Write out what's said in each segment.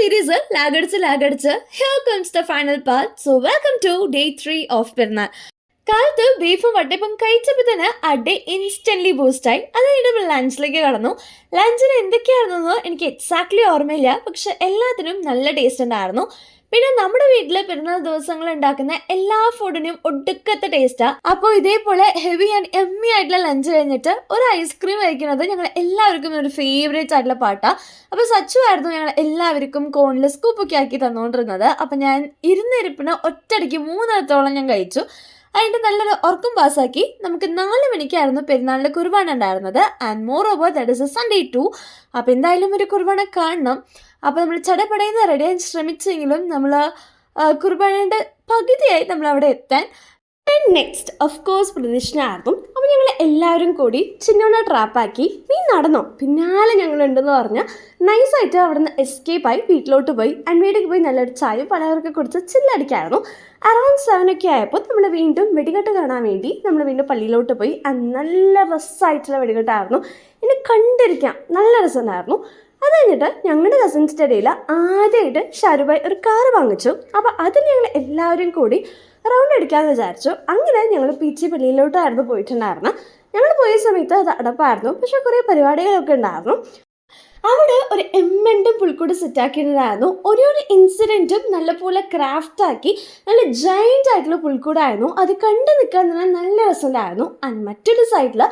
series ലാഗടിച്ച് here comes the final part. So welcome to day 3 of പെരുന്നാൾ. കാലത്ത് ബീഫും വട്ടയപ്പം കഴിച്ചപ്പോൾ തന്നെ അടി ഇൻസ്റ്റന്റ്ലി ബൂസ്റ്റായി. അത് കഴിഞ്ഞപ്പോൾ ലഞ്ചിലേക്ക് കടന്നു. ലഞ്ചിന് എന്തൊക്കെയായിരുന്നെന്ന് എനിക്ക് എക്സാക്ട്ലി ഓർമ്മയില്ല, പക്ഷെ എല്ലാത്തിനും നല്ല ടേസ്റ്റ് ഉണ്ടായിരുന്നു. പിന്നെ നമ്മുടെ വീട്ടിൽ പെരുന്നാൾ ദിവസങ്ങൾ ഉണ്ടാക്കുന്ന എല്ലാ ഫുഡിനും ഒടുക്കത്തെ ടേസ്റ്റാണ്. അപ്പോൾ ഇതേപോലെ ഹെവി ആൻഡ് എമ്മി ആയിട്ടുള്ള ലഞ്ച് കഴിഞ്ഞിട്ട് ഒരു ഐസ്ക്രീം കഴിക്കുന്നത് ഞങ്ങൾ എല്ലാവർക്കും ഒരു ഫേവറേറ്റ് ആയിട്ടുള്ള പാട്ടാണ്. അപ്പോൾ സച്ചു ആയിരുന്നു ഞങ്ങൾ എല്ലാവർക്കും കോണിൽ സ്കൂപ്പൊക്കെ ആക്കി തന്നുകൊണ്ടിരുന്നത്. അപ്പം ഞാൻ ഇരുന്നിരിപ്പിന് ഒറ്റയടിക്ക് 3 ഞാൻ കഴിച്ചു. അതിൻ്റെ നല്ലൊരു ഉറക്കം പാസ്സാക്കി. നമുക്ക് 4 മണിക്കായിരുന്നു പെരുന്നാളിൻ്റെ കുർബാന ഉണ്ടായിരുന്നത്. And moreover that is a Sunday too. അപ്പോൾ എന്തായാലും ഒരു കുർബാന കാണണം. അപ്പോൾ നമ്മൾ ചടപടയുന്ന റെഡിയാൻ ശ്രമിച്ചെങ്കിലും നമ്മൾ കുർബാനയുടെ പകുതിയായി നമ്മൾ അവിടെ എത്താൻ. നെക്സ്റ്റ് ഓഫ് കോഴ്സ് പ്രദക്ഷിണമായിരുന്നു. അപ്പോൾ ഞങ്ങൾ എല്ലാവരും കൂടി ചിന്നോനെ ട്രാപ്പാക്കി നീ നടന്നോ പിന്നാലെ ഞങ്ങളുണ്ടെന്ന് പറഞ്ഞാൽ നൈസായിട്ട് അവിടെ നിന്ന് എസ്കേപ്പായി വീട്ടിലോട്ട് പോയി. ആൻഡ് വീട്ടിലേക്ക് പോയി നല്ലൊരു ചായ പലവർക്ക് കുടിച്ച് ചില്ലടിക്കായിരുന്നു. അറൗണ്ട് 7 ഒക്കെ ആയപ്പോൾ നമ്മൾ വീണ്ടും വെടികെട്ട് കാണാൻ വേണ്ടി നമ്മൾ വീണ്ടും പള്ളിയിലോട്ട് പോയി. നല്ല രസമായിട്ടുള്ള വെടികെട്ടായിരുന്നു. ഇനി കണ്ടിരിക്കാം, നല്ല രസമുണ്ടായിരുന്നു. അത് കഴിഞ്ഞിട്ട് ഞങ്ങളുടെ കസിൻസിൻ്റെ ഇടയിൽ ആദ്യമായിട്ട് ഷാരുബായ് ഒരു കാറ് വാങ്ങിച്ചു. അപ്പോൾ അതിൽ ഞങ്ങൾ എല്ലാവരും കൂടി റൗണ്ട് അടിക്കാമെന്ന് വിചാരിച്ചു. അങ്ങനെ ഞങ്ങൾ പീച്ചി പള്ളിയിലോട്ടായിരുന്നു പോയിട്ടുണ്ടായിരുന്നു. ഞങ്ങൾ പോയ സമയത്ത് അത് അടപ്പായിരുന്നു, പക്ഷെ കുറേ പരിപാടികളൊക്കെ ഉണ്ടായിരുന്നു. അവിടെ ഒരു എമ്മൻ്റെ പുൽക്കൂട് സെറ്റാക്കിയിട്ടുണ്ടായിരുന്നു. ഒരു ഇൻസിഡൻറ്റും നല്ലപോലെ ക്രാഫ്റ്റാക്കി നല്ല ജയൻ്റ് ആയിട്ടുള്ള പുൽക്കൂടായിരുന്നു. അത് കണ്ടു നിൽക്കാൻ തന്നെ നല്ല രസമുണ്ടായിരുന്നു. ആൻഡ് മറ്റൊരു സൈഡിൽ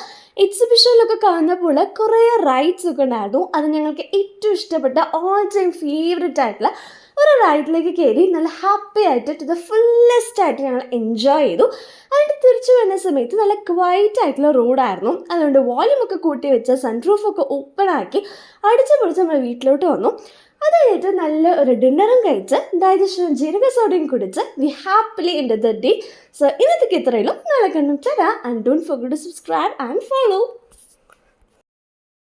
എക്സിബിഷനിലൊക്കെ കാണുന്ന പോലെ കുറേ റൈഡ്സ് ഒക്കെ ഉണ്ടായിരുന്നു. അത് ഞങ്ങൾക്ക് ഏറ്റവും ഇഷ്ടപ്പെട്ട ഓൾ ടൈം ഫേവറേറ്റ് ആയിട്ടുള്ള ഒരു റൈഡിലേക്ക് കയറി നല്ല ഹാപ്പി ആയിട്ട് ടു ദ ഫുള്ളസ്റ്റ് ആയിട്ട് ഞങ്ങൾ എൻജോയ് ചെയ്തു. അതിൻ്റെ തിരിച്ചു വരുന്ന സമയത്ത് നല്ല ക്വൈറ്റ് ആയിട്ടുള്ള റോഡായിരുന്നു. അതുകൊണ്ട് വോല്യൂമൊക്കെ കൂട്ടി വെച്ച് സൺറൂഫൊക്കെ ഓപ്പൺ ആക്കി അടിച്ചു പൊളിച്ച് നമ്മൾ വീട്ടിലോട്ട് വന്നു. അത് കഴിഞ്ഞിട്ട് നല്ല ഒരു ഡിന്നറും കഴിച്ച് ഡൈജഷനും ജീരക സോഡയും കുടിച്ച് we happily end the day. So ഇന്നത്തേക്ക് ഇത്രയുള്ളൂ. നാളെ കണ്ടും തരാം. And don't forget to subscribe and follow.